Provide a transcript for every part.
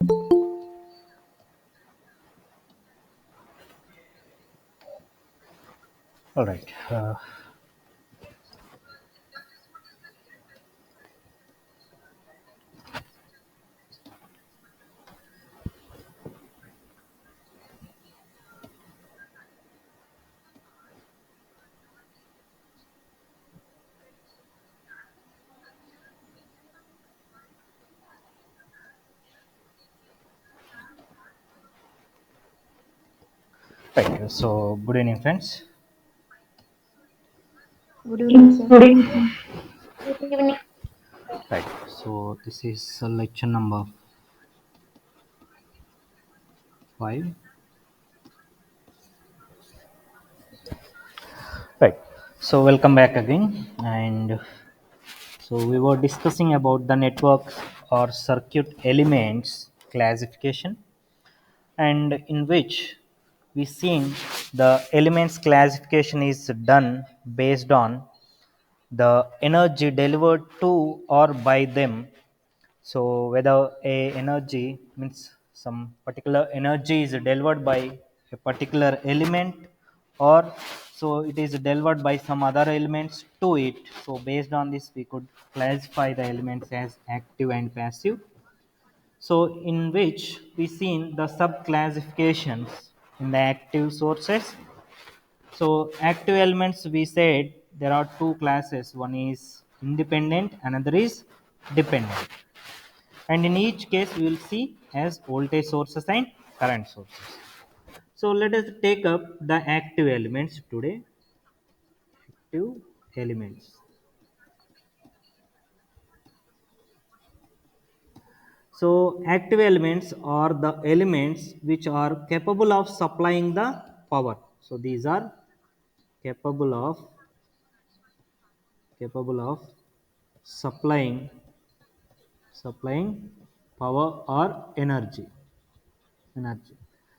All right. Right. So, good evening, friends. Good evening, sir. Good evening. Right. So, this is lecture number 5. Right. So, welcome back again. And so, we were discussing about the networks or circuit elements classification, and in which we seen the elements classification is done based on the energy delivered to or by them. So whether a energy means some particular energy is delivered by a particular element, or so it is delivered by some other elements to it. So based on this we could classify the elements as active and passive. So in which we seen the sub classifications in the active sources. So active elements, we said there are two classes. One is independent, another is dependent. And in each case, we will see as voltage sources and current sources. So let us take up the active elements today. Active elements. So active elements are the elements which are capable of supplying the power. So these are capable of supplying power or energy.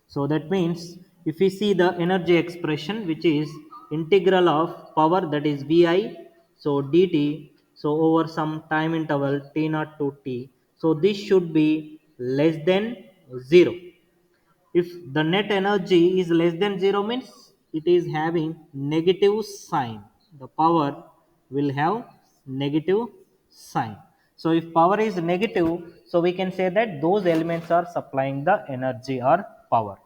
So that means if we see the energy expression, which is integral of power, that is vi, so dt, so over some time interval t naught to t, so this should be less than 0. If the net energy is less than 0 means it is having negative sign, the power will have negative sign. So if power is negative, so we can say that those elements are supplying the energy or power.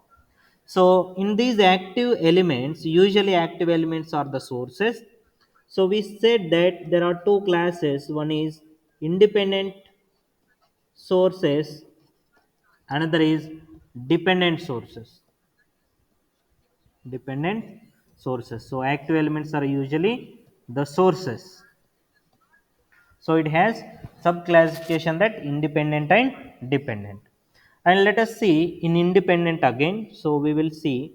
So in these active elements, usually active elements are the sources. So we said that there are two classes. One is independent sources, another is dependent sources. So active elements are usually the sources. So it has sub classification that independent and dependent. And let us see in independent again. So we will see,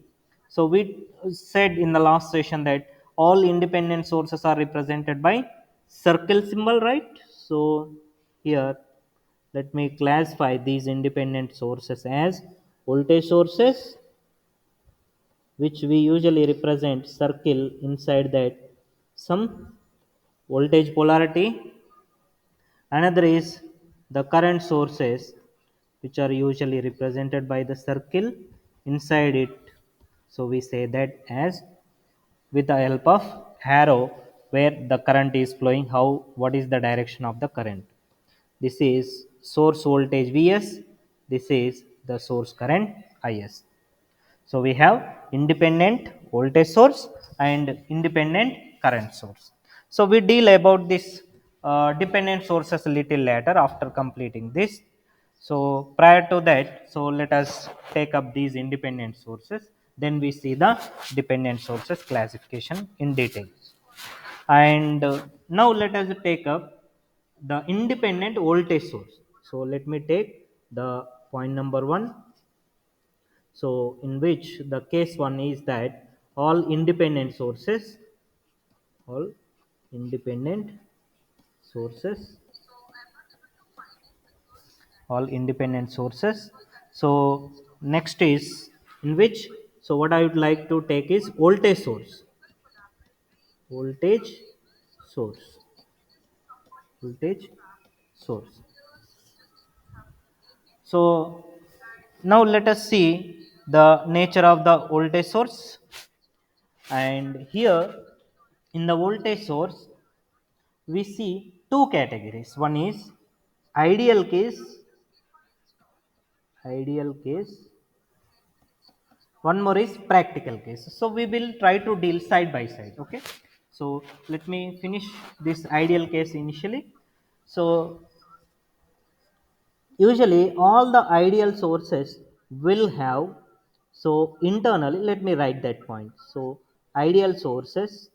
so we said in the last session that all independent sources are represented by circle symbol, right? So here let me classify these independent sources as voltage sources, which we usually represent circle inside that some voltage polarity. Another is the current sources, which are usually represented by the circle inside it. So we say that as with the help of arrow, where the current is flowing, how, what is the direction of the current. This is source voltage vs, this is the source current is. So we have independent voltage source and independent current source. So we deal about this dependent sources a little later after completing this. So prior to that, so let us take up these independent sources. Then we see the dependent sources classification in detail. And now let us take up the independent voltage source. So let me take the point number 1. So in which the case 1 is that all independent sources all independent sources. So next is in which, so what I would like to take is voltage source voltage source. So Now let us see the nature of the voltage source. And here in the voltage source, we see two categories. One is ideal case, ideal case. One more is practical case. So we will try to deal side by side. Okay. So let me finish this ideal case initially. So usually all the ideal sources will have, so internally, let me write that point. So ideal sources,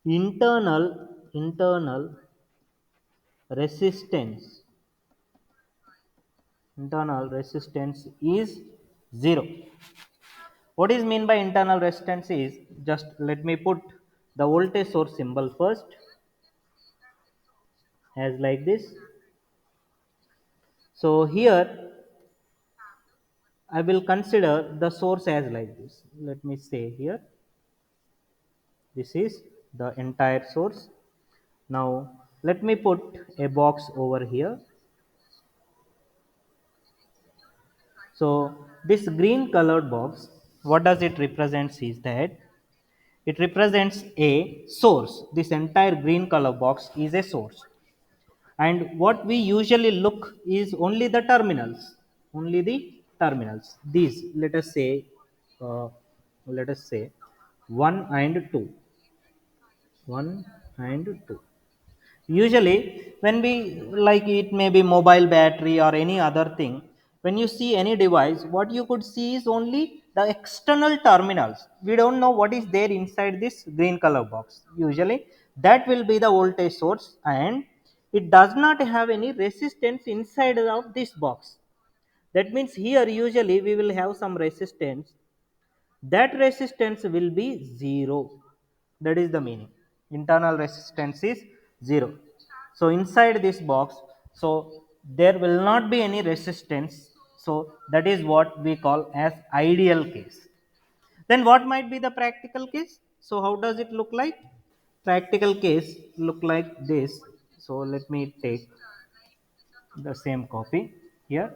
internal resistance, internal resistance is 0. What is mean by internal resistance is, just let me put the voltage source symbol first as like this. So here I will consider the source as like this. Let me say here, this is the entire source. Now let me put a box over here. So this green colored box, what does it represents is that it represents a source. This entire green color box is a source. And what we usually look is only the terminals, only the terminals. These, uh, let us say 1 and 2, 1 and 2. Usually when we, like, it may be mobile battery or any other thing, when you see any device, what you could see is only the external terminals. We don't know what is there inside this green color box. Usually that will be the voltage source, and it does not have any resistance inside of this box. That means here usually we will have some resistance. That resistance will be 0. That is the meaning. Internal resistance is 0. So inside this box, so there will not be any resistance. So that is what we call as ideal case. Then what might be the practical case? So how does it look like? Practical case look like this. So let me take the same copy here.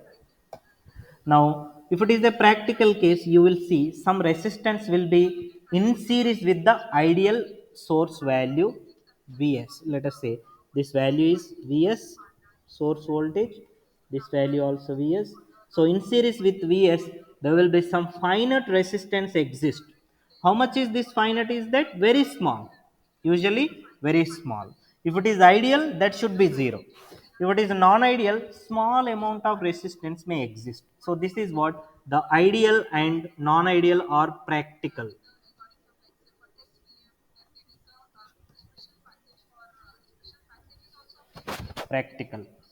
Now, if it is a practical case, you will see some resistance will be in series with the ideal source value Vs. Let us say this value is Vs, source voltage, this value also Vs. So, in series with Vs, there will be some finite resistance exist. How much is this finite? Is that very small, usually very small. If it is ideal, that should be 0. If it is non-ideal, small amount of resistance may exist. So this is what the ideal and non-ideal or practical.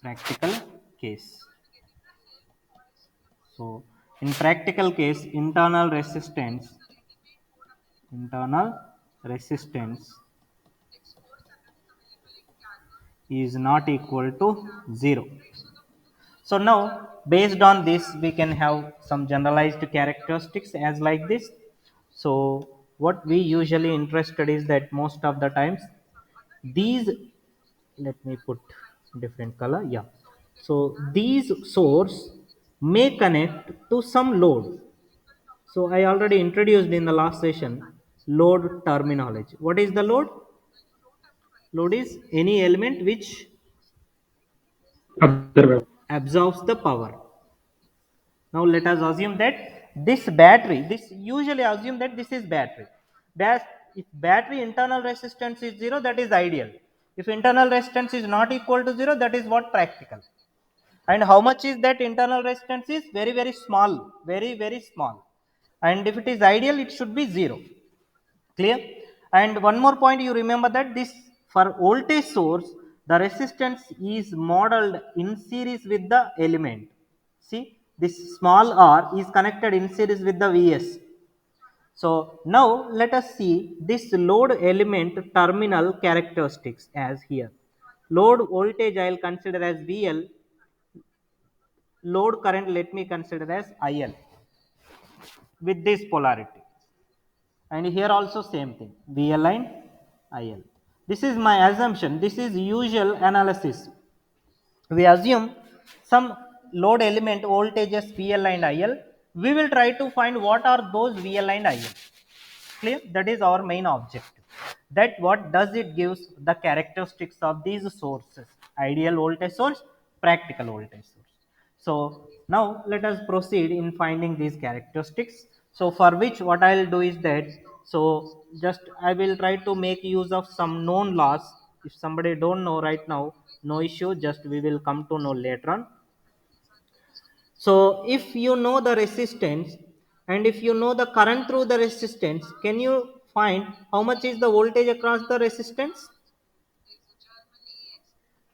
Practical case. So in practical case, internal resistance is not equal to 0. So now based on this, we can have some generalized characteristics as like this. So what we usually interested is that most of the times these, let me put different color, yeah. So these source may connect to some load. So I already introduced in the last session load terminology. What is the load? Load is any element which Other absorbs the power. Now let us assume that this battery, this usually assume that this is battery. That if battery internal resistance is 0, that is ideal. If internal resistance is not equal to 0, that is what practical. And how much is that internal resistance is? Very, very small, very, very small. And if it is ideal, it should be 0. Clear? And one more point, you remember that this, for voltage source, the resistance is modeled in series with the element. See, this small r is connected in series with the Vs. So now let us see this load element terminal characteristics as here. Load voltage I will consider as VL, load current let me consider as IL with this polarity. And here also same thing, VL and IL. This is my assumption, this is usual analysis. We assume some load element voltages VL and IL, we will try to find what are those VL and IL. Clear? That is our main objective. That what does it gives the characteristics of these sources: ideal voltage source, practical voltage source. So now let us proceed in finding these characteristics. So for which what I'll do is that, so just I will try to make use of some known laws. If somebody don't know right now, no issue, just we will come to know later on. So if you know the resistance and if you know the current through the resistance, can you find how much is the voltage across the resistance?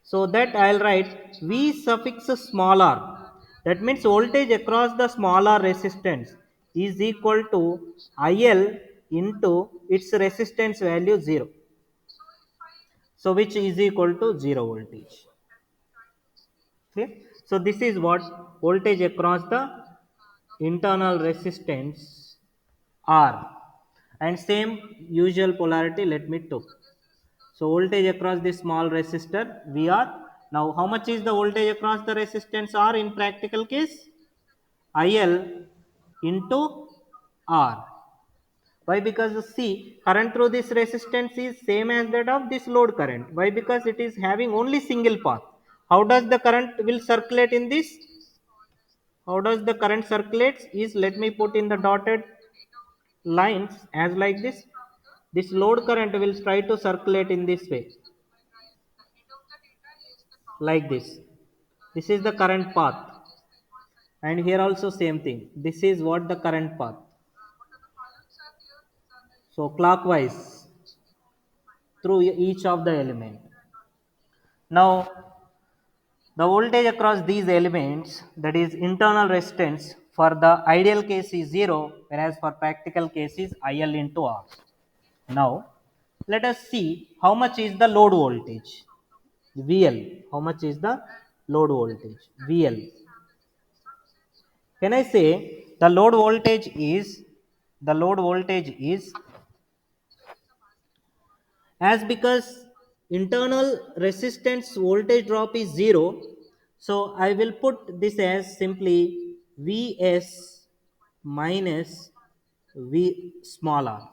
So that I'll write V suffix small r. That means voltage across the small r resistance is equal to IL into its resistance value 0. So which is equal to 0 voltage. Okay. So this is what voltage across the internal resistance R, and same usual polarity let me took. So voltage across this small resistor VR. Now how much is the voltage across the resistance R in practical case? IL into R. Why? Because see, current through this resistance is same as that of this load current. Why? Because it is having only single path. How does the current will circulate in this? How does the current circulates is, let me put in the dotted lines as like this. This load current will try to circulate in this way, like this. This is the current path, and here also same thing. This is what the current path. So clockwise through each of the element. Now the voltage across these elements, that is internal resistance, for the ideal case is 0, whereas for practical case is IL into R. Now let us see how much is the load voltage VL. How much is the load voltage VL? Can I say the load voltage is, as because internal resistance voltage drop is 0, so I will put this as simply Vs minus V small r.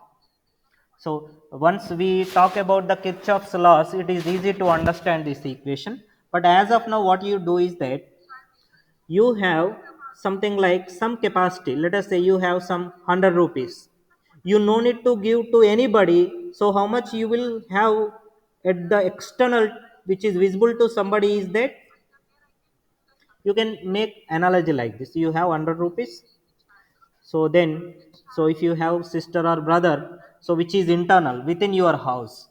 So once we talk about the Kirchhoff's laws, it is easy to understand this equation. But as of now, what you do is that you have something like some capacity. Let us say you have some 100 rupees. You no need to give to anybody. So how much you will have at the external, which is visible to somebody, is that you can make analogy like this. You have 100 rupees. So then, so if you have sister or brother, so which is internal within your house,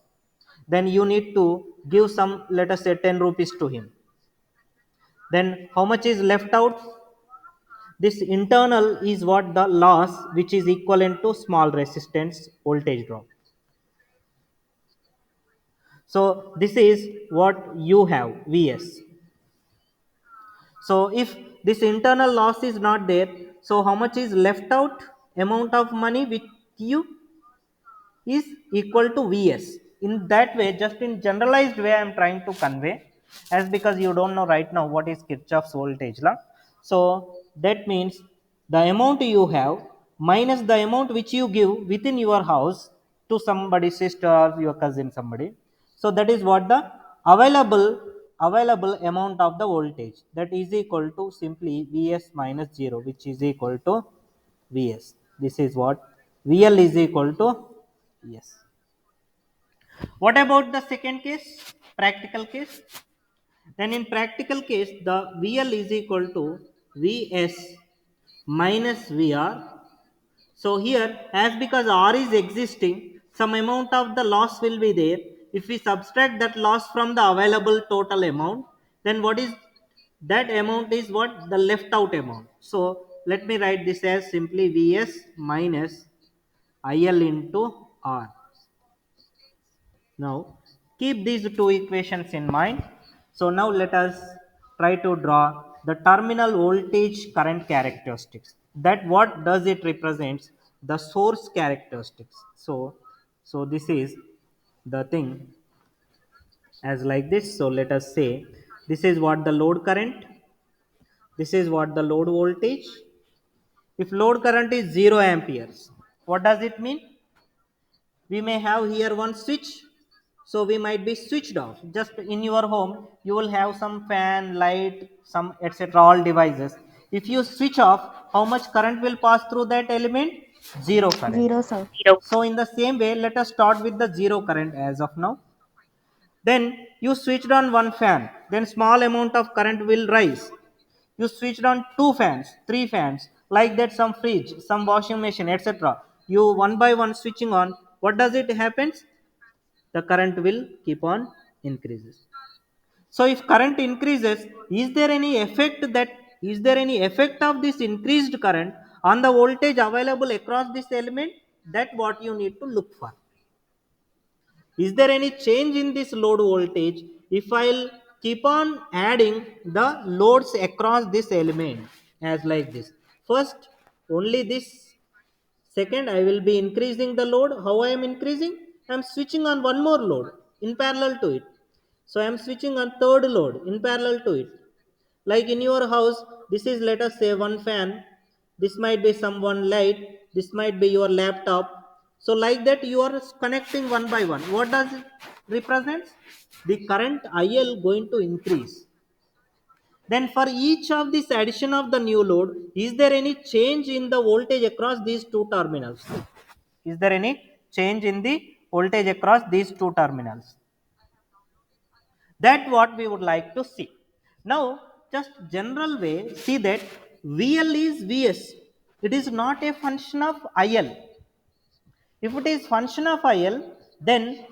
then you need to give some, let us say 10 rupees to him. Then how much is left out? This internal is what the loss, which is equivalent to small resistance voltage drop. So this is what you have Vs. So if this internal loss is not there, so how much is left out? Amount of money with you is equal to Vs. In that way, just in generalized way, I am trying to convey, as because you don't know right now what is Kirchhoff's voltage law. So that means the amount you have minus the amount which you give within your house to somebody's sister or your cousin, somebody. So that is what the available amount of the voltage, that is equal to simply Vs minus 0, which is equal to Vs. This is what VL is equal to. Yes. What about the second case, practical case? Then in practical case, the VL is equal to Vs minus VR. So here, as because R is existing, some amount of the loss will be there. If we subtract that loss from the available total amount, then what is that amount is what the left out amount. So let me write this as simply Vs minus IL into R. Now, keep these two equations in mind. So now let us try to draw the terminal voltage current characteristics. That what does it represents? The source characteristics. So this is the thing as like this. So let us say this is what the load current, This is what the load voltage. If load current is 0 amperes, what does it mean? We may have here one switch, so we might be switched off. Just in your home you will have some fan, light, some etc, all devices. If you switch off, how much current will pass through that element? Zero current. Zero, sir. So in the same way, let us start with the zero current as of now. Then you switched on one fan, then small amount of current will rise. You switched on two fans, three fans, like that, some fridge, some washing machine, etc. You one by one switching on, what does it happens? The current will keep on increases. So if current increases, is there any effect that is there any effect of this increased current on the voltage available across this element? That what you need to look for. Is there any change in this load voltage if I'll keep on adding the loads across this element as like this? First, only this. Second, I will be increasing the load. How I am increasing? I am switching on one more load in parallel to it. So I am switching on third load in parallel to it. Like in your house, this is, let us say, one fan. This might be some one light. This might be your laptop. So like that you are connecting one by one. What does it represent? The current IL going to increase. Then for each of this addition of the new load, is there any change in the voltage across these two terminals? Is there any change in the voltage across these two terminals? That what we would like to see. Now, just general way, see that VL is VS. It is not a function of IL. If it is function of IL, then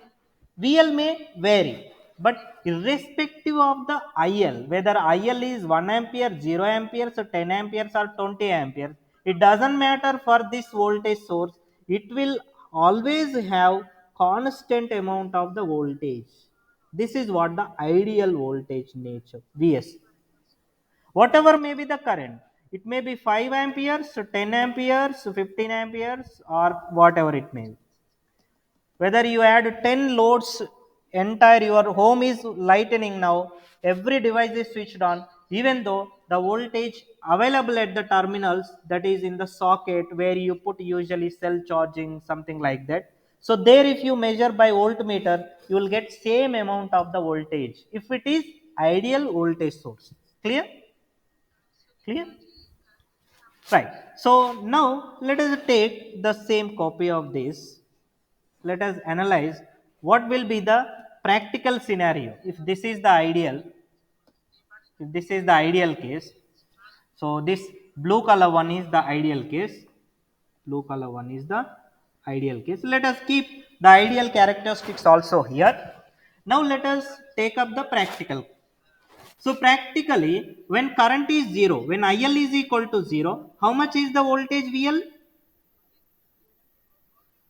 VL may vary. But irrespective of the IL, whether IL is 1 ampere, 0 amperes, or 10 amperes, or 20 amperes, it doesn't matter for this voltage source. It will always have constant amount of the voltage. This is what the ideal voltage nature, VS. Whatever may be the current, it may be 5 amperes, 10 amperes, 15 amperes, or whatever it may be. Whether you add 10 loads, entire your home is lightening now, every device is switched on, even though the voltage available at the terminals, that is in the socket where you put usually cell charging, something like that. So there if you measure by voltmeter, you will get same amount of the voltage if it is ideal voltage source. Clear? Clear? Right. So now let us take the same copy of this. Let us analyze what will be the practical scenario if this is the ideal. If this is the ideal case, so this blue color one is the ideal case. Blue color one is the ideal case. Let us keep the ideal characteristics also here. Now let us take up the practical. So practically, when current is 0, when IL is equal to 0, how much is the voltage VL?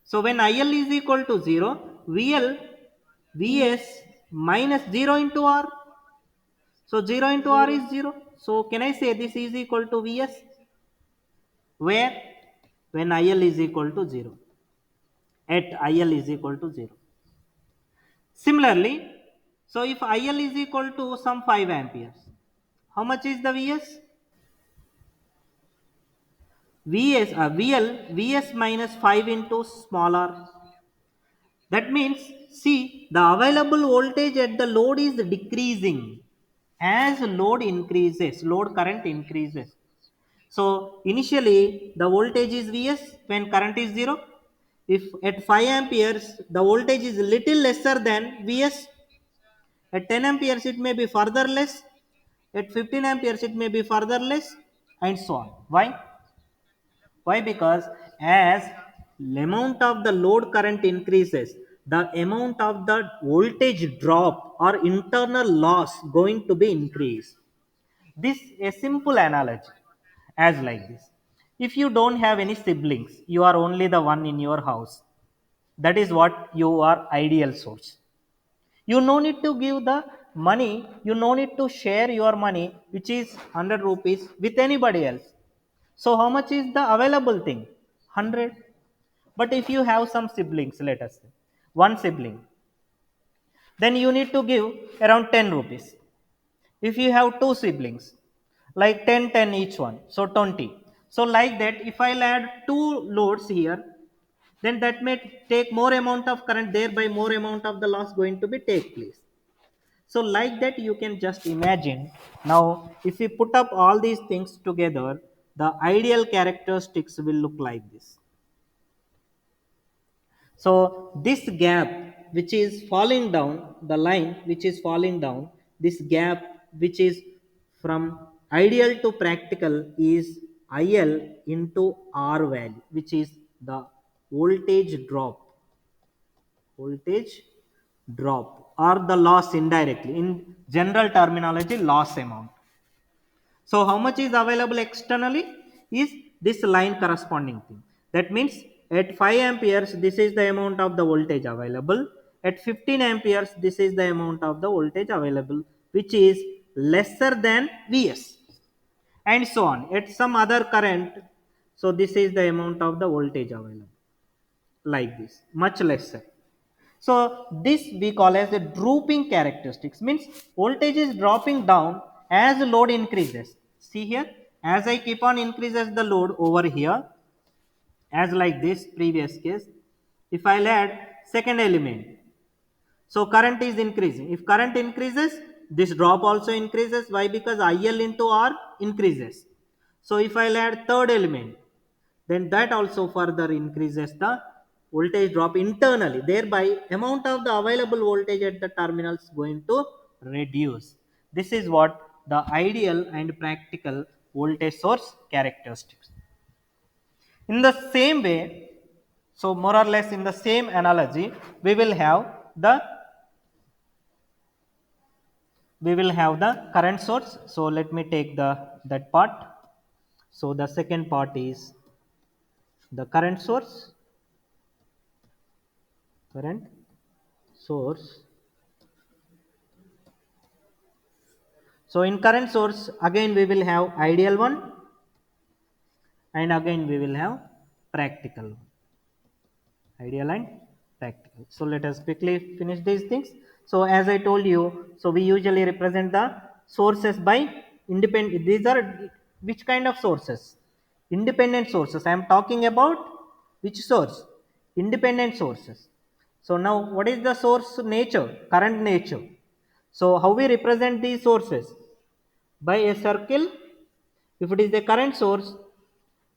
So when IL is equal to 0, VL Vs minus 0 into R. So 0 into R is 0. So can I say this is equal to Vs? Where? When IL is equal to 0. At IL is equal to 0. Similarly, so if IL is equal to some 5 amperes, how much is the Vs? Vs minus 5 into smaller. That means, see, the available voltage at the load is decreasing as load increases, load current increases. So initially the voltage is Vs when current is 0. If at 5 amperes the voltage is little lesser than Vs, at 10 amperes it may be further less, at 15 amperes it may be further less, and so on. Why? Why? Because as the amount of the load current increases, the amount of the voltage drop or internal loss going to be increased. This a simple analogy as like this. If you don't have any siblings, you are only the one in your house. That is what you are ideal source. You no need to give the money, you no need to share your money, which is 100 rupees, with anybody else. So how much is the available thing? 100. But if you have some siblings, let us say, one sibling, then you need to give around 10 rupees. If you have two siblings, like 10, 10 each one, so 20. So like that, if I'll add two loads here, then that may take more amount of current, thereby more amount of the loss going to be take place. So like that, you can just imagine. Now if we put up all these things together, the ideal characteristics will look like this. So this gap which is falling down, the line which is falling down, this gap which is from ideal to practical is IL into R value, which is the voltage drop, voltage drop, or the loss indirectly, in general terminology loss amount. So how much is available externally is this line corresponding thing. That means at 5 amperes this is the amount of the voltage available, at 15 amperes this is the amount of the voltage available, which is lesser than Vs, and so on at some other current. So this is the amount of the voltage available, like this, much lesser. So this we call as the drooping characteristics, means voltage is dropping down as load increases. See here, as I keep on increases the load over here, as like this previous case, if I'll add second element, so current is increasing. If current increases, this drop also increases. Why? Because IL into R increases. So if I'll add third element, then that also further increases the voltage drop internally, thereby amount of the available voltage at the terminals going to reduce. This is what the ideal and practical voltage source characteristics. In the same way, so more or less in the same analogy, we will have the current source. So let me take the that part. So the second part is the current source, current source. So in current source, again we will have ideal one, and again we will have practical one. Ideal and practical. So let us quickly finish these things. So as I told you, so we usually represent the sources by independent. These are which kind of sources? Independent sources. I am talking about which source? Independent sources. So now what is the source nature? Current nature. So how we represent these sources? By a circle. If it is a current source,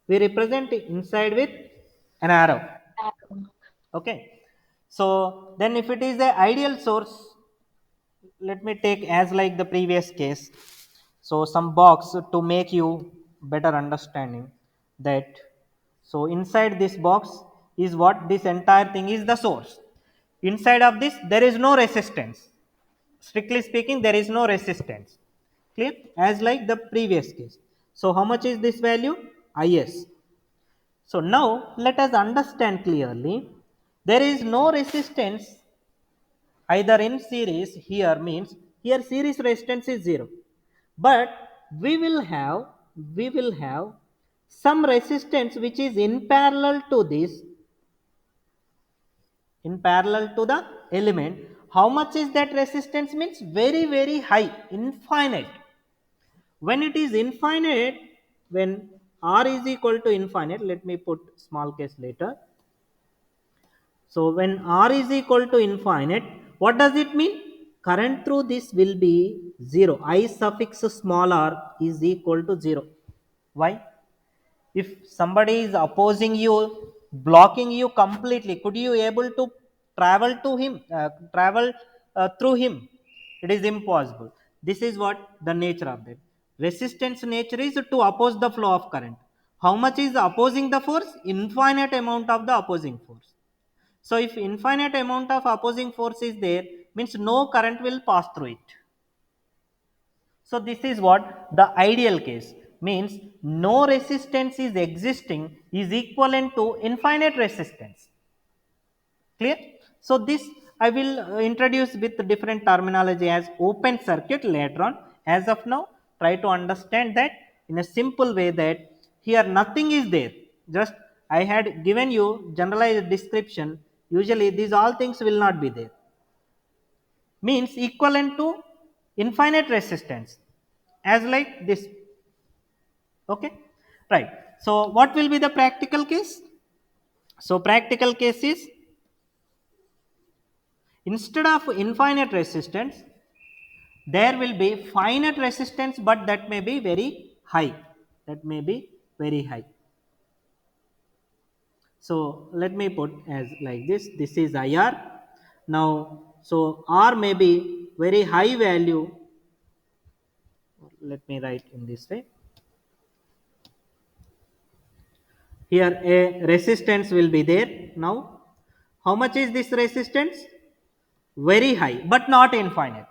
we represent it inside with an arrow. Okay. So then if it is the ideal source, let me take as like the previous case. So some box to make you better understanding that. So inside this box is what, this entire thing is the source. Inside of this there is no resistance. Strictly speaking, there is no resistance. Clear? As like the previous case. So how much is this value? Is. So now let us understand clearly. There is no resistance either in series here, means here series resistance is 0. But we will have we will have some resistance which is in parallel to this, in parallel to the element. How much is that resistance? Means very very high, infinite. When it is infinite, when R is equal to infinite, let me put small case later. So when R is equal to infinite, what does it mean? Current through this will be 0. I suffix small r is equal to 0. Why? If somebody is opposing you, blocking you completely, could you able to travel to him, travel through him? It is impossible. This is what the nature of that. Resistance nature is to oppose the flow of current. How much is opposing the force? Infinite amount of the opposing force. So if infinite amount of opposing force is there, means no current will pass through it. So this is what the ideal case means. No resistance is existing is equivalent to infinite resistance. Clear? So this I will introduce with different terminology as open circuit later on. As of now, try to understand that in a simple way, that here nothing is there. Just I had given you generalized description. Usually these all things will not be there. Means equivalent to infinite resistance, as like this. Okay, right. So what will be the practical case? So practical case is, instead of infinite resistance, there will be finite resistance, but that may be very high. That may be very high. So let me put as like this. This is IR. Now, so R may be very high value. Let me write in this way. Here a resistance will be there. Now, how much is this resistance? Very high, but not infinite.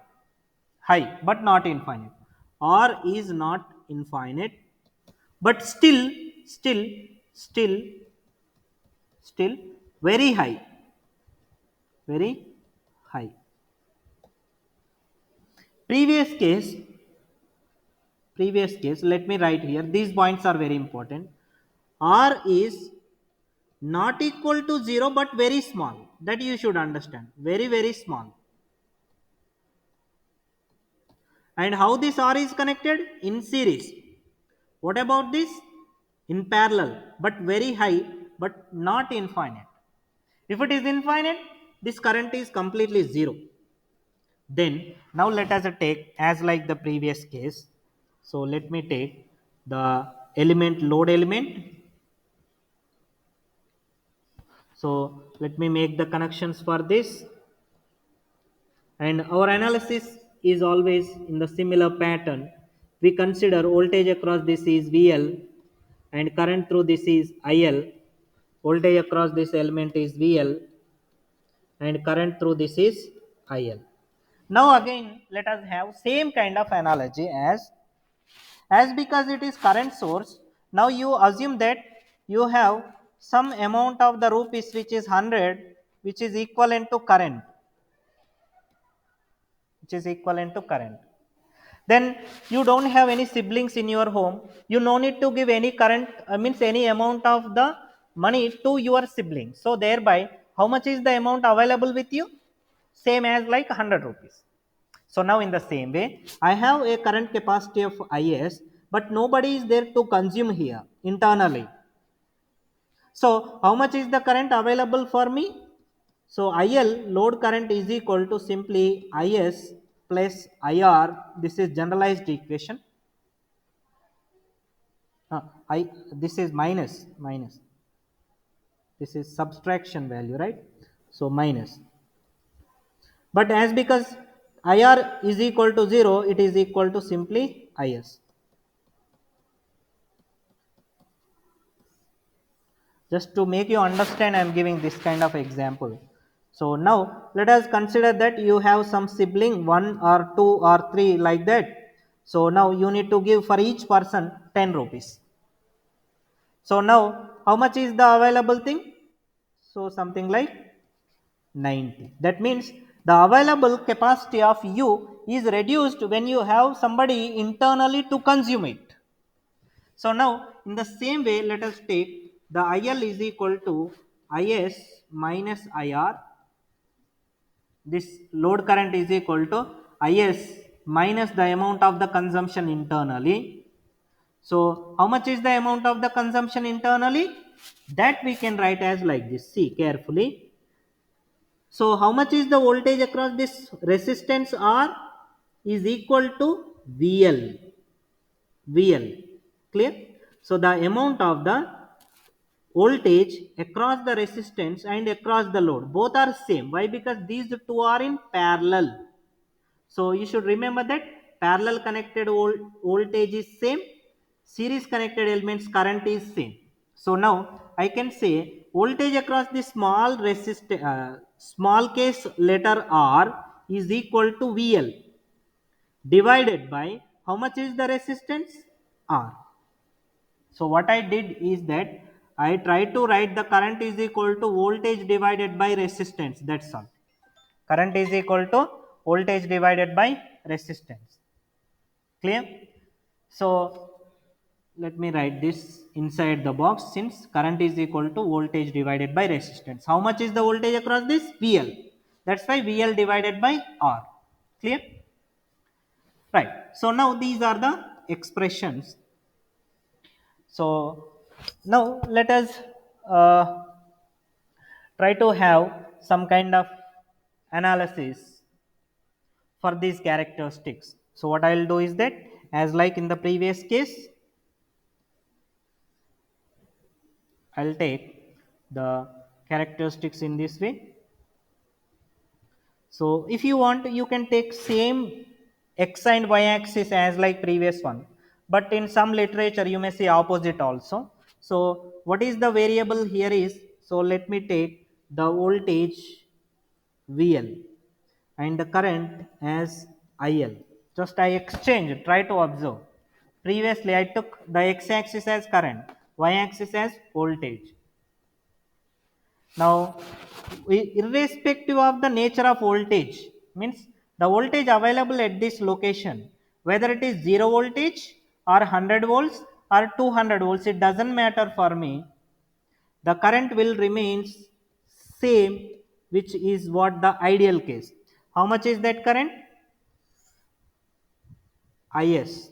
High, but not infinite. R is not infinite, but still, still, still very high. Very high. Previous case, let me write here. These points are very important. R is not equal to 0 but very small, that you should understand, very small. And how this R is connected? In series. What about this? In parallel, but very high, but not infinite. If it is infinite, this current is completely 0. Then now let us take as like the previous case. So let me take the load element. So let me make the connections for this, and our analysis is always in the similar pattern. We consider voltage across this is VL and current through this is IL. Voltage across this element is VL and current through this is IL. Now again let us have same kind of analogy as because it is current source. Now you assume that you have some amount of the rupees which is 100, which is equivalent to current, then you don't have any siblings in your home. You no need to give any current, means any amount of the money to your siblings. So thereby how much is the amount available with you? Same as like 100 rupees. So now in the same way, I have a current capacity of Is, but nobody is there to consume here internally. So how much is the current available for me? So IL, load current, is equal to simply Is plus IR. This is generalized equation. I This is minus. This is subtraction value, right? So minus. But as because IR is equal to 0, it is equal to simply Is. Just to make you understand, I am giving this kind of example. So now let us consider that you have some sibling, 1 or 2 or 3 like that. So now you need to give for each person 10 rupees. So now how much is the available thing? So something like 90. That means the available capacity of you is reduced when you have somebody internally to consume it. So now in the same way, let us take the IL is equal to Is minus IR. This load current is equal to Is minus the amount of the consumption internally. So how much is the amount of the consumption internally? That we can write as like this. See carefully. So how much is the voltage across this resistance R? Is equal to VL. VL. Clear? So the amount of the voltage across the resistance and across the load, both are same. Why? Because these two are in parallel. So you should remember that parallel connected voltage is same, series connected elements current is same. So now I can say voltage across the small case letter R is equal to VL divided by how much is the resistance? R. So what I did is that I tried to write the current is equal to voltage divided by resistance. That's all. Current is equal to voltage divided by resistance. Clear? So let me write this inside the box, since current is equal to voltage divided by resistance. How much is the voltage across this? VL. That's why VL divided by R. Clear? Right. So now these are the expressions So now let us uh, try to have some kind of analysis for these characteristics. So what I will do is that, as like in the previous case, I will take the characteristics in this way. So if you want, you can take same x and y axis as like previous one, but in some literature you may see opposite also. So what is the variable here is, so let me take the voltage VL and the current as IL. Just I exchange, try to observe. Previously I took the x axis as current, y axis as voltage. Now, irrespective of the nature of voltage, means the voltage available at this location, whether it is 0 voltage or 100 volts or 200 volts, it doesn't matter for me. The current will remain same, which is what the ideal case. How much is that current? Is.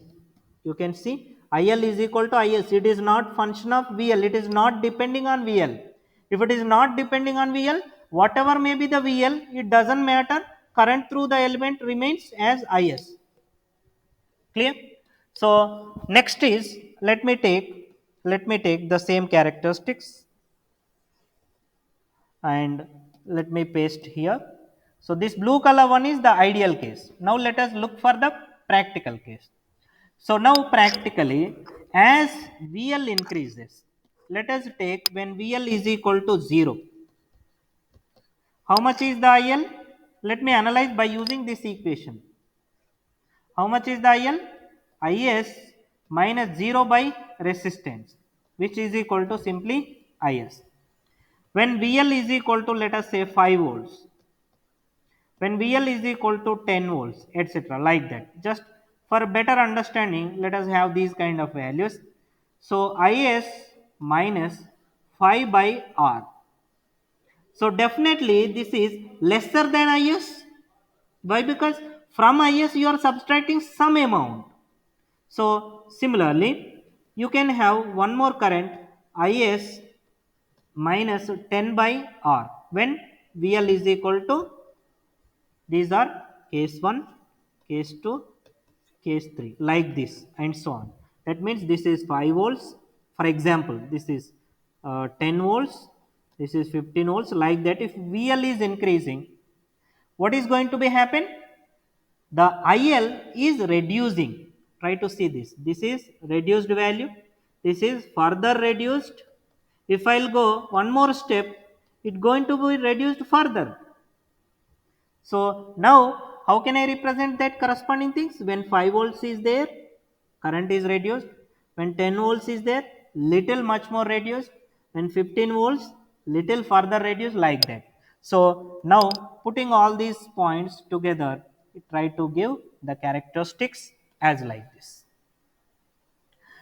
You can see IL is equal to Is. It is not function of VL. It is not depending on VL. If it is not depending on VL, whatever may be the VL, it doesn't matter. Current through the element remains as Is. Clear? So next is, let me take the same characteristics and let me paste here. So this blue color one is the ideal case. Now let us look for the practical case. So now practically, as VL increases, let us take when VL is equal to 0. How much is the IL? Let me analyze by using this equation. How much is the IL? Is minus 0 by resistance, which is equal to simply Is. When VL is equal to, let us say, 5 volts, when VL is equal to 10 volts, etc., like that. Just for better understanding, let us have these kind of values. So Is minus 5 by R. So definitely this is lesser than Is. Why? Because from Is you are subtracting some amount. So similarly, you can have one more current, Is minus 10 by R, when VL is equal to, these are case 1, case 2, case 3, like this and so on. That means this is 5 volts. For example, this is 10 volts, this is 15 volts, like that. If VL is increasing, what is going to be happen? The IL is reducing. Try to see this. This is reduced value. This is further reduced. If I'll go one more step, it's going to be reduced further. So now how can I represent that corresponding things? When 5 volts is there, current is reduced. When 10 volts is there, little much more reduced. When 15 volts, little further reduced, like that. So now putting all these points together, we try to give the characteristics as like this.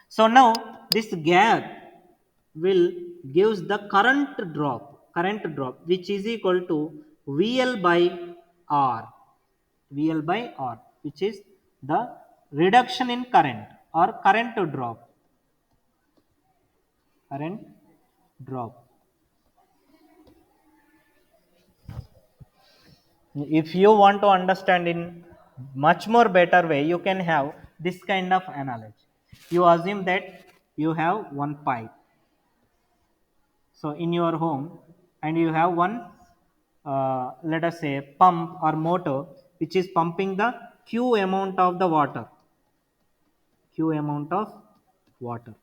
So now this gap will gives the current drop, which is equal to VL by R, VL by R, which is the reduction in current or current drop. If you want to understand in much more better way, you can have this kind of analogy. You assume that you have one pipe, so in your home, and you have one, let us say, pump or motor, which is pumping the q amount of the water, q amount of water.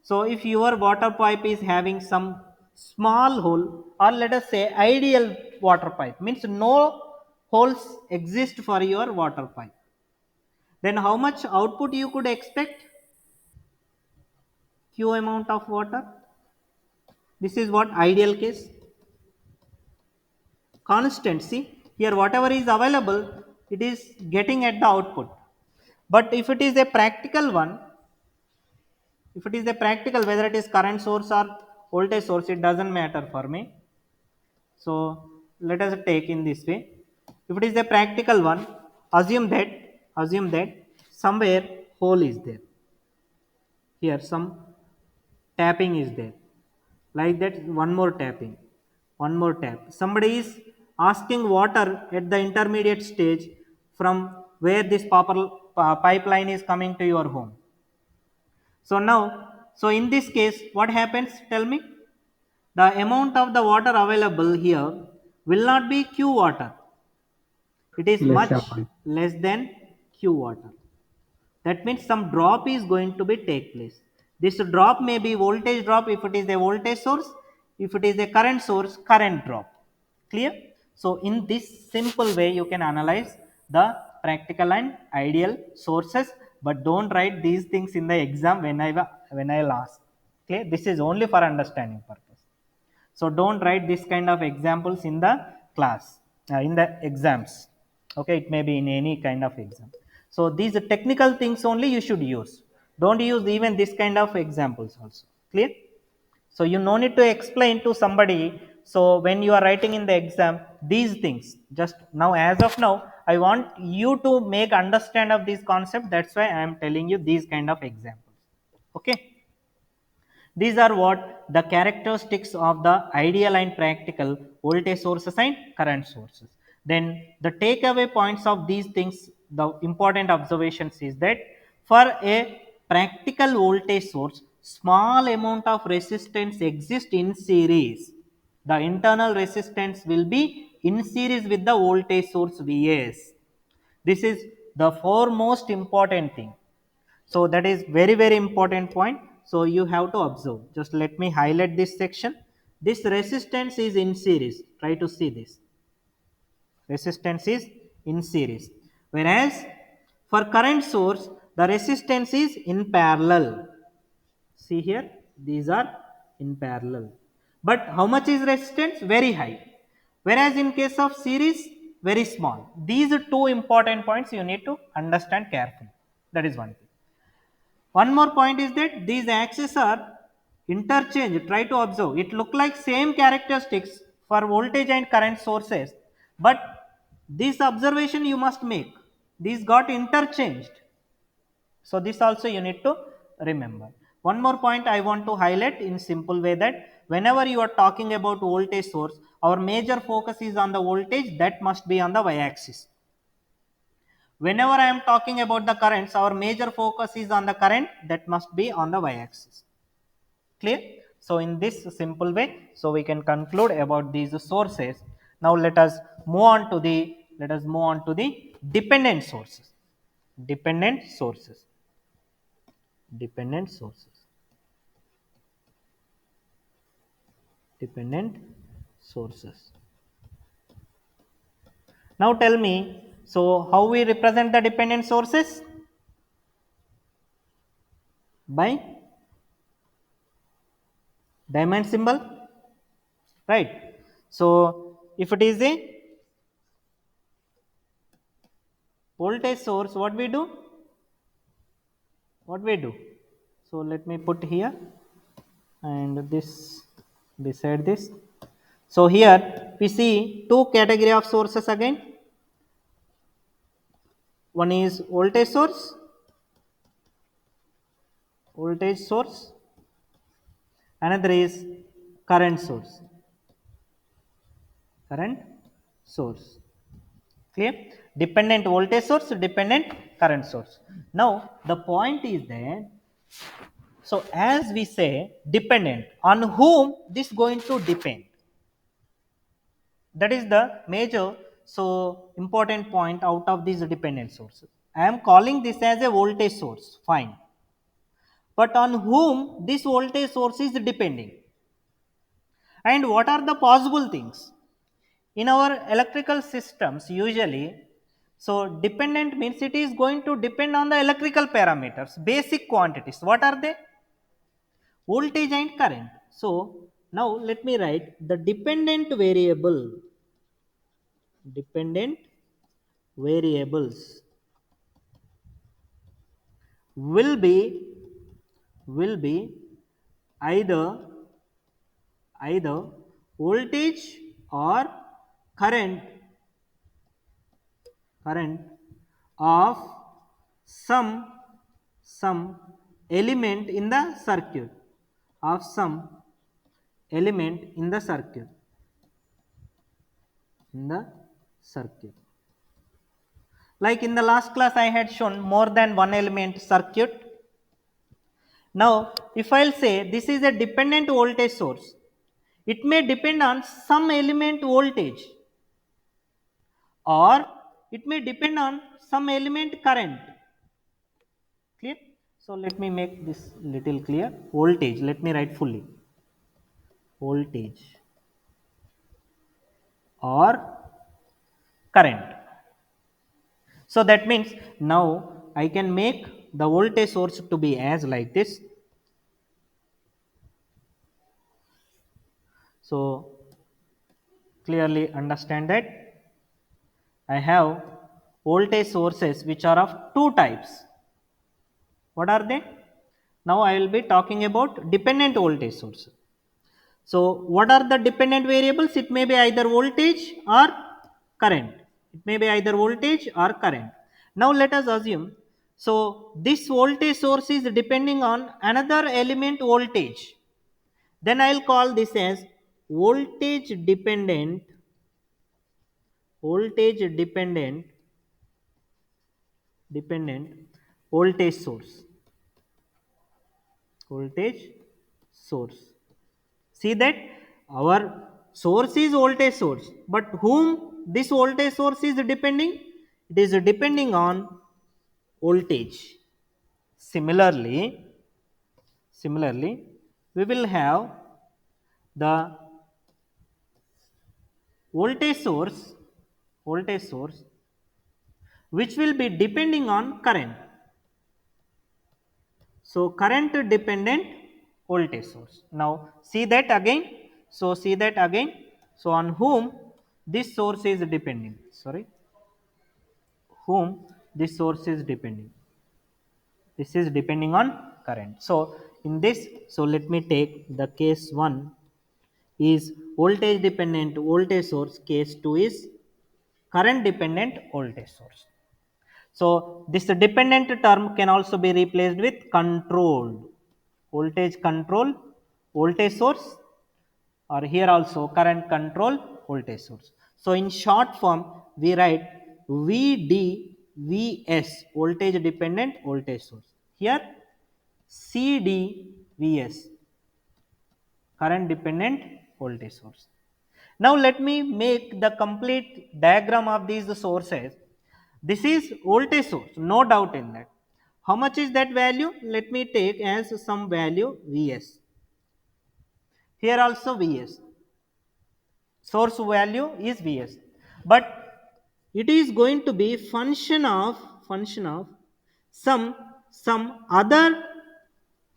So if your water pipe is having some small hole, or let us say ideal water pipe, means no holes exist for your water pipe, then how much output you could expect? Q amount of water. This is what ideal case. Constant, see here, whatever is available, it is getting at the output. But if it is a practical one, if it is a practical, whether it is current source or voltage source, it doesn't matter for me. So let us take in this way. If it is a practical one, assume that somewhere hole is there. Here some tapping is there, like that. One more tapping, one more tap. Somebody is asking water at the intermediate stage from where this pipeline is coming to your home. So now, so in this case what happens, tell me? The amount of the water available here will not be q water, it is Less much amount. less than q water. That means some drop is going to be take place. This drop may be voltage drop if it is a voltage source, if it is a current source, current drop. Clear? So in this simple way you can analyze the practical and ideal sources, but don't write these things in the exam when I ask. Clear? This is only for understanding purpose. So don't write this kind of examples in the class, in the exams. Okay, it may be in any kind of exam. So these technical things only you should use, don't use even this kind of examples also. Clear? So you no need to explain to somebody. So when you are writing in the exam these things, just now, as of now, I want you to make understand of this concept, that's why I am telling you these kind of examples. Okay, these are what the characteristics of the ideal and practical voltage sources and current sources. Then the takeaway points of these things, the important observations is that for a practical voltage source, small amount of resistance exists in series. The internal resistance will be in series with the voltage source Vs. This is the foremost important thing. So that is very very important point. So you have to observe, just let me highlight this section. This resistance is in series, try to see this. Resistance is in series, whereas for current source the resistance is in parallel. See here, these are in parallel, but how much is resistance? Very high. Whereas in case of series, very small. These are two important points you need to understand carefully. That is one thing. One more point is that these axes are interchanged. Try to observe. It look like same characteristics for voltage and current sources, but this observation you must make. These got interchanged. So this also you need to remember. One more point I want to highlight in simple way, that whenever you are talking about voltage source, our major focus is on the voltage, that must be on the y-axis. Whenever I am talking about the currents, our major focus is on the current, that must be on the y-axis. Clear? So in this simple way, so we can conclude about these sources. Now let us move on to the dependent sources. Dependent sources. Dependent sources. Dependent sources. Now tell me, so how we represent the dependent sources? By diamond symbol, right? So if it is a voltage source, what we do? What we do? So let me put here and this beside this. So here we see two category of sources again. One is voltage source. Another is current source. Current source. Clear? Dependent voltage source, dependent current source. Now the point is that, so as we say dependent, on whom this going to depend? That is the major, so important point out of these dependent sources. I am calling this as a voltage source, fine. But on whom this voltage source is depending? And what are the possible things? In our electrical systems, usually, so dependent means it is going to depend on the electrical parameters, basic quantities. What are they? Voltage and current. So now let me write the dependent variable. Dependent variables will be either voltage or current current of some some element in the circuit. of some element in the circuit. In the circuit. Like in the last class, I had shown more than one element circuit. Now, if I'll say this is a dependent voltage source, it may depend on some element voltage, or it may depend on some element current. Clear? So let me make this little clear. Voltage, let me write fully. Voltage or current. So that means now I can make the voltage source to be as like this. So clearly understand that I have voltage sources which are of two types. What are they? Now I will be talking about dependent voltage source. So what are the dependent variables? It may be either voltage or current. It may be either voltage or current. Now let us assume, so this voltage source is depending on another element voltage. Then I will call this as voltage dependent voltage source. Voltage source. See that our source is voltage source, but whom this voltage source is depending? It is depending on voltage. Similarly, we will have the voltage source which will be depending on current. So current dependent voltage source. Now see that again. So on whom this source is depending? Sorry, whom this source is depending? This is depending on current. So in this, so let me take the case 1 is voltage dependent voltage source. Case 2 is current dependent voltage source. So this dependent term can also be replaced with controlled control voltage source, or here also current control voltage source. So in short form we write VDVS, voltage dependent voltage source. Here CDVS, current dependent voltage source. Now let me make the complete diagram of these sources. This is voltage source, no doubt in that. How much is that value? Let me take as some value Vs. Here also Vs. Source value is Vs. But it is going to be function of some other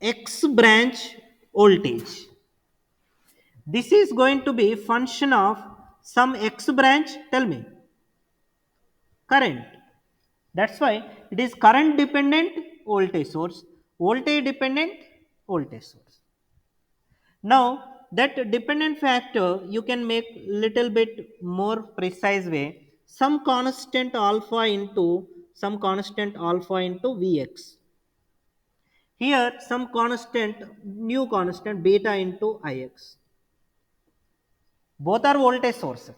X branch voltage. This is going to be function of some X branch, tell me, current. That's why it is current dependent voltage source, voltage dependent voltage source. Now that dependent factor you can make little bit more precise way, some constant alpha into Vx. Here some constant, new constant beta into Ix. Both are voltage sources.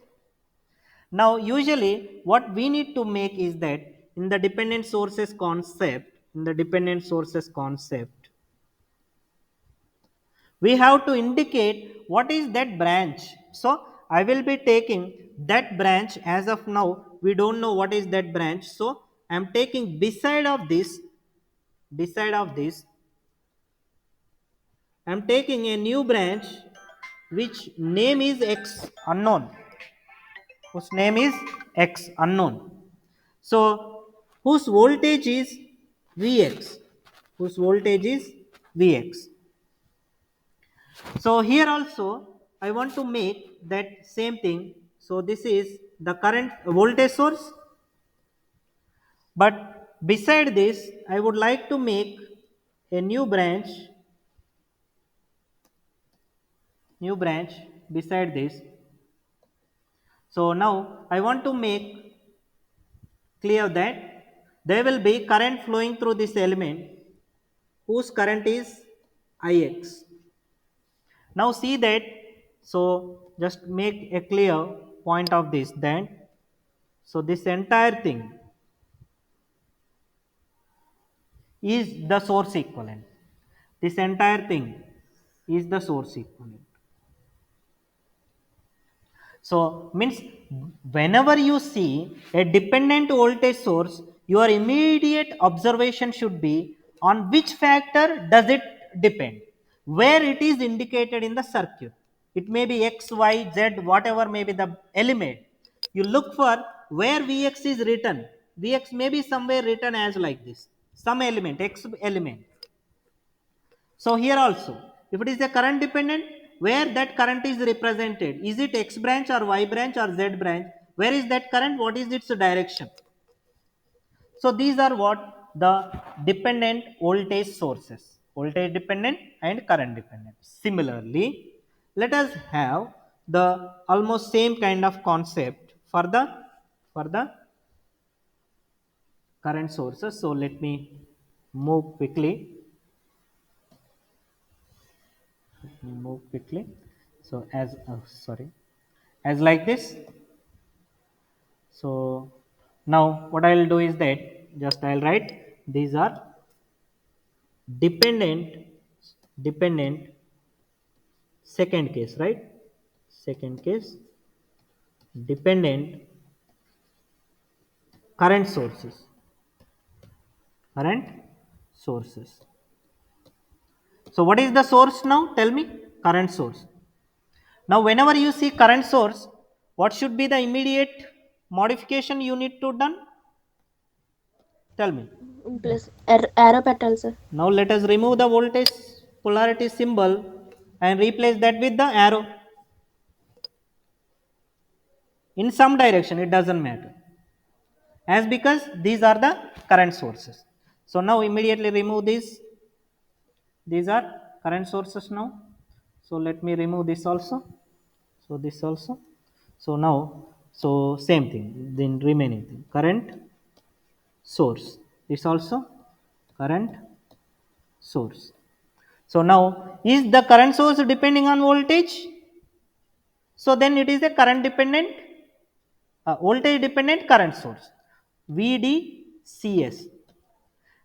Now usually what we need to make is that in the dependent sources concept, we have to indicate what is that branch. So I will be taking that branch. As of now we don't know what is that branch, so I am taking beside of this I am taking a new branch which name is X unknown, whose name is X unknown. So whose voltage is Vx, whose voltage is Vx. So here also I want to make that same thing. So this is the current voltage source, but beside this I would like to make a new branch beside this. So now I want to make clear that there will be current flowing through this element whose current is Ix. Now see that, so just make a clear point of this, then so this entire thing is the source equivalent. This entire thing is the source equivalent. So means whenever you see a dependent voltage source, your immediate observation should be on which factor does it depend, where it is indicated in the circuit. It may be X, Y, Z, whatever may be the element. You look for where Vx is written. Vx may be somewhere written as like this, some element, X element. So here also, if it is a current dependent, where that current is represented, is it X branch or Y branch or Z branch? Where is that current? What is its direction? So these are what the dependent voltage sources, voltage dependent and current dependent. Similarly, let us have the almost same kind of concept for the current sources. So let me move quickly. Move quickly. So as sorry, as like this. So now what I will do is that just I will write these are dependent second case, right? Second case dependent current sources, current sources. So what is the source now? Tell me. Current source. Now whenever you see current source, what should be the immediate modification you need to done? Tell me. Plus arrow petal, sir. Now let us remove the voltage polarity symbol and replace that with the arrow. In some direction, it doesn't matter. As because these are the current sources. So now immediately remove these. These are current sources now. So let me remove this also. So this also. So now, so same thing. Then remaining thing. Current source. This also current source. So now, is the current source depending on voltage? So then it is a current dependent, voltage dependent current source, VDCS.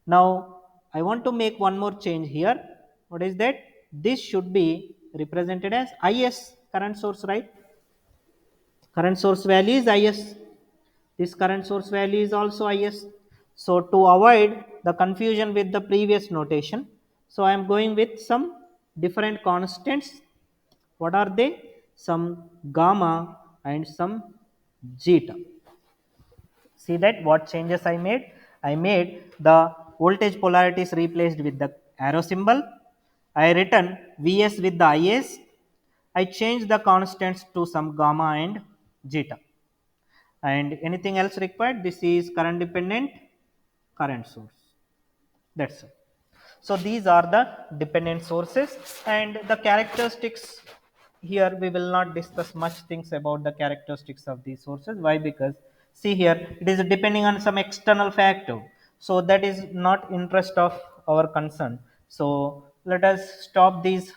Now I want to make one more change here. What is that? This should be represented as IS, current source, right? Current source value is IS. This current source value is also IS. So to avoid the confusion with the previous notation, so I am going with some different constants. What are they? Some gamma and some zeta. See that what changes I made? I made the voltage polarities replaced with the arrow symbol. I written Vs with the Is. I changed the constants to some gamma and zeta. And anything else required? This is current dependent current source. That's it. So these are the dependent sources, and the characteristics here we will not discuss much things about the characteristics of these sources. Why? Because see here it is depending on some external factor. So that is not interest of our concern. So let us stop these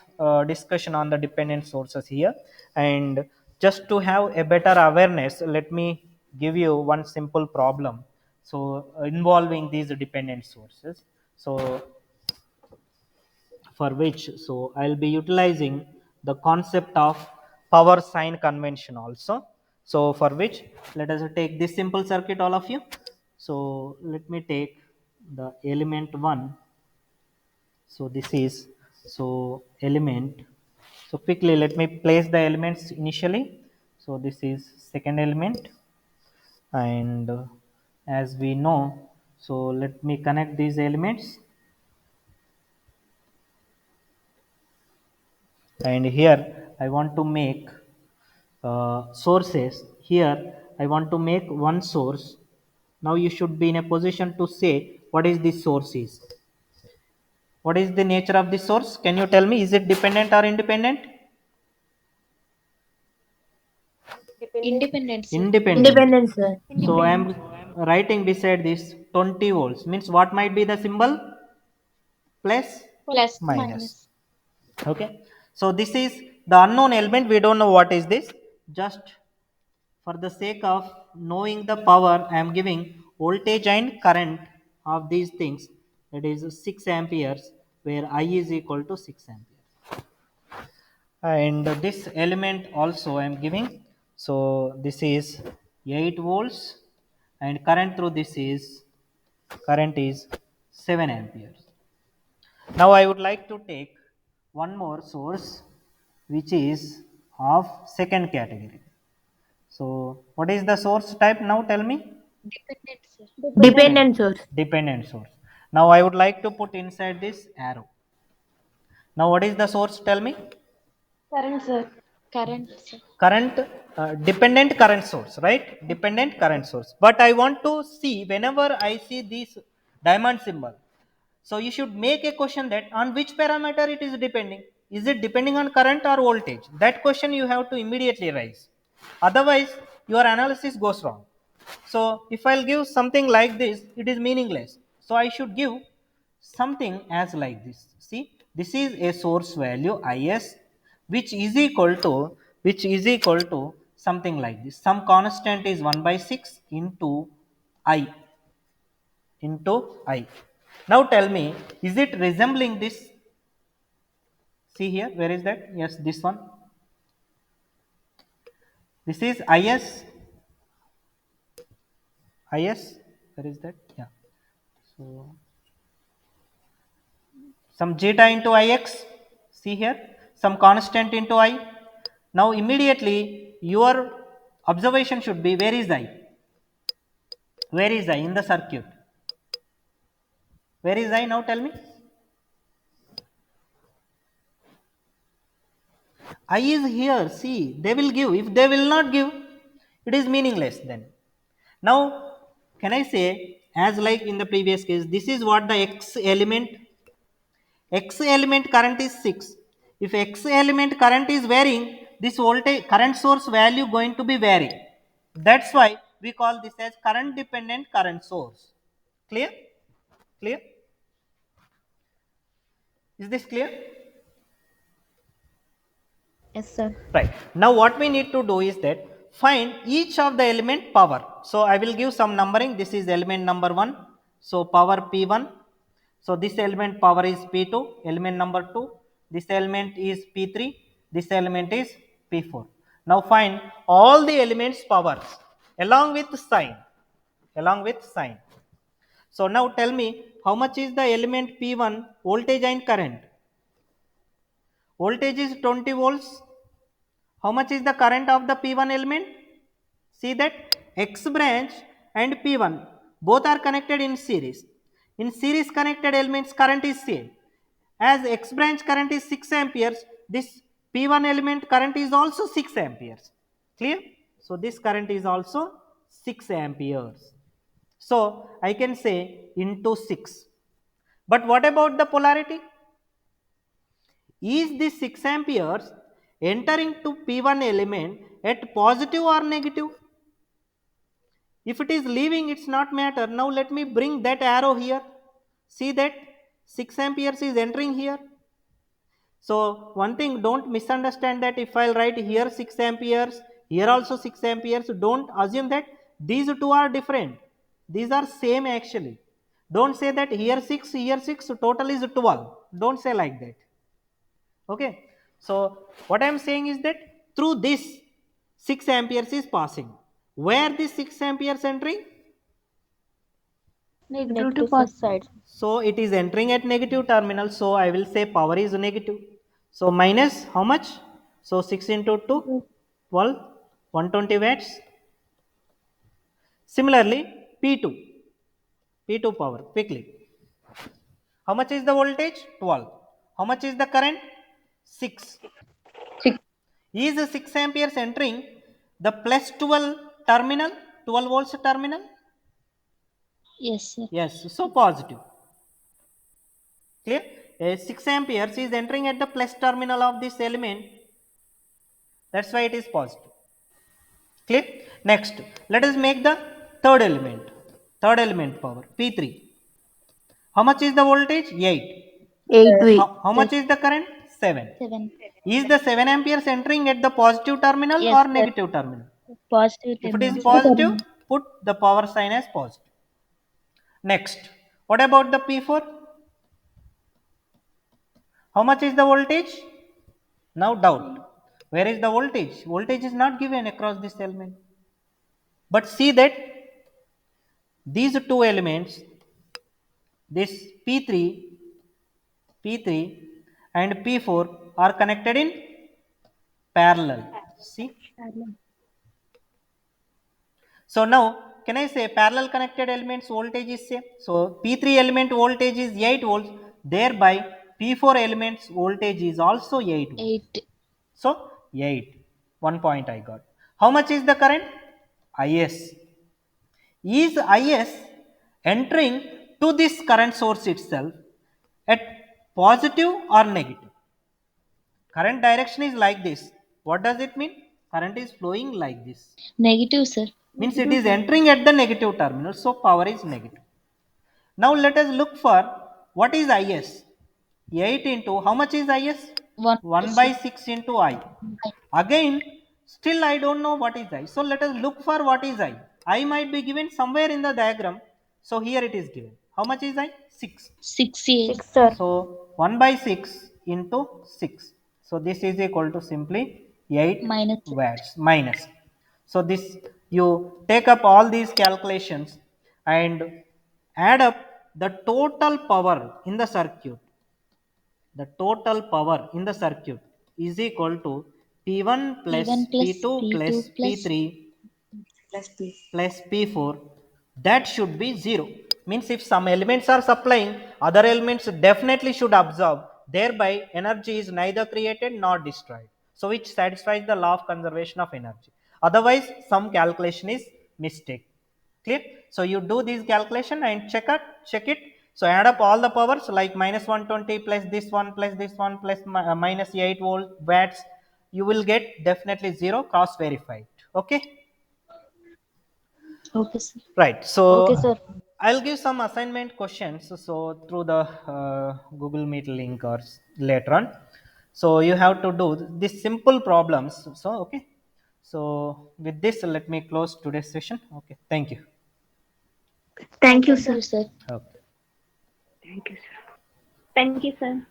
discussion on the dependent sources here, and just to have a better awareness, let me give you one simple problem. So involving these dependent sources. So for which, so I'll be utilizing the concept of power sign convention also. So for which, let us take this simple circuit, all of you. So let me take the element 1. So this is, so element, so quickly let me place the elements initially. So this is second element, and as we know, so let me connect these elements. And here I want to make sources. Here I want to make one source. Now you should be in a position to say what is this source is. What is the nature of this source? Can you tell me? Is it dependent or independent? Independent, sir. Independent. Independent, sir. So I am writing beside this 20 volts. Means what might be the symbol? Plus, Plus minus. minus. Okay. So this is the unknown element. We don't know what is this. Just for the sake of knowing the power, I am giving voltage and current of these things. That is 6 amperes, where I is equal to 6 amperes. And this element also I am giving. So this is 8 volts, and current is 7 amperes. Now I would like to take one more source, which is of second category. So what is the source type now, tell me? Dependent, sir. Dependent source. Dependent source. Now I would like to put inside this arrow. Now what is the source, tell me? Current, sir. Current, sir. Current, dependent current source, right? Dependent current source. But I want to see, whenever I see this diamond symbol, so you should make a question that on which parameter it is depending. Is it depending on current or voltage? That question you have to immediately raise, otherwise your analysis goes wrong. So if I'll give something like this, it is meaningless. So I should give something as like this. See, this is a source value is, which is equal to something like this. Some constant is 1 by 6 i into I. Now tell me, is it resembling this? See here, where is that? Yes, this one. This is is, where is that? Yeah. So some zeta into ix, see here, some constant into I. Now immediately your observation should be, where is I? Where is I in the circuit? Where is I now, tell me? I is here, see, they will give. If they will not give, it is meaningless then. Now, can I say, as like in the previous case, this is what the X element current is 6. If X element current is varying, this voltage current source value going to be varying. That's why we call this as current dependent current source. Clear? Clear? Is this clear? Yes, sir. Right. Now what we need to do is that find each of the element power. So I will give some numbering. This is element number 1. So power P1. So this element power is P2. Element number 2. This element is P3. This element is P4. Now find all the elements powers along with sign. Along with sign. So now tell me, how much is the element P1 voltage and current? Voltage is 20 volts. How much is the current of the P1 element? See that X branch and P1 both are connected in series. In series connected elements, current is same. As X branch current is 6 amperes, this P1 element current is also 6 amperes. Clear? So this current is also 6 amperes. So I can say into 6. But what about the polarity? Is this 6 amperes entering to P1 element at positive or negative? If it is leaving, it's not matter. Now let me bring that arrow here. See that 6 amperes is entering here. So one thing, don't misunderstand that if I'll write here 6 amperes, here also 6 amperes, don't assume that these two are different. These are same actually. Don't say that here 6, so total is 12. Don't say like that. Okay. So what I am saying is that through this 6 amperes is passing. Where this 6 amperes entering? Negative side. So it is entering at negative terminal. So I will say power is negative. So minus how much? So 6 into 2, 12, 120 watts. Similarly, P2. P2 power, quickly. How much is the voltage? 12. How much is the current? 6. Is 6 amperes entering the plus 12 terminal, 12 volts terminal? Yes, sir. Yes, so positive. Clear? 6 amperes is entering at the plus terminal of this element. That's why it is positive. Clear? Next, let us make the third element. Third element power, P3. How much is the voltage? 8. 8 V. How much is the current? 7. 7. Is the 7 amperes entering at the positive terminal Yes, or sir. negative terminal? Positive If it is terminal, sir. positive, put the power sign as positive. Next, what about the P4? How much is the voltage? Now doubt. Where is the voltage? Voltage is not given across this element. But see that these two elements, this P3, P3 and P4 are connected in parallel. See? So now, can I say parallel connected elements voltage is same? So P3 element voltage is 8 volts, thereby P4 elements voltage is also 8 volts. 8. So 8. 1 point I got. How much is the current? Is. Is Is entering to this current source itself at positive or negative? Current direction is like this. What does it mean? Current is flowing like this. Negative, sir. Means it is entering at the negative terminal, so power is negative. Now let us look for what is Is. 8 into how much is Is? 1 1 by 6 into I. Again, still I don't know what is I. So let us look for what is I. I might be given somewhere in the diagram. So here it is given. How much is I? 6. 68. 6, sir. So 1 by 6 into 6. So this is equal to simply 8 Minus. watts minus. So this you take up all these calculations and add up the total power in the circuit. The total power in the circuit is equal to P1 plus P1 plus P2 P2 plus plus P3 Plus P. plus P4, that should be 0. Means if some elements are supplying, other elements definitely should absorb. Thereby, energy is neither created nor destroyed. So, which satisfies the law of conservation of energy. Otherwise, some calculation is mistake. Clear? So, you do this calculation and check it. So, add up all the powers like minus 120 plus this one plus this one plus minus 8 volt watts. You will get definitely 0 cross verified. Okay. Okay, sir. Right. So Okay, sir. I'll give some assignment questions. So through the Google Meet link or later on. So you have to do these simple problems. So okay. So with this, let me close today's session. Okay. Thank you. Thank you, Thank sir. you, sir. Okay. Thank you, sir. Thank you, sir.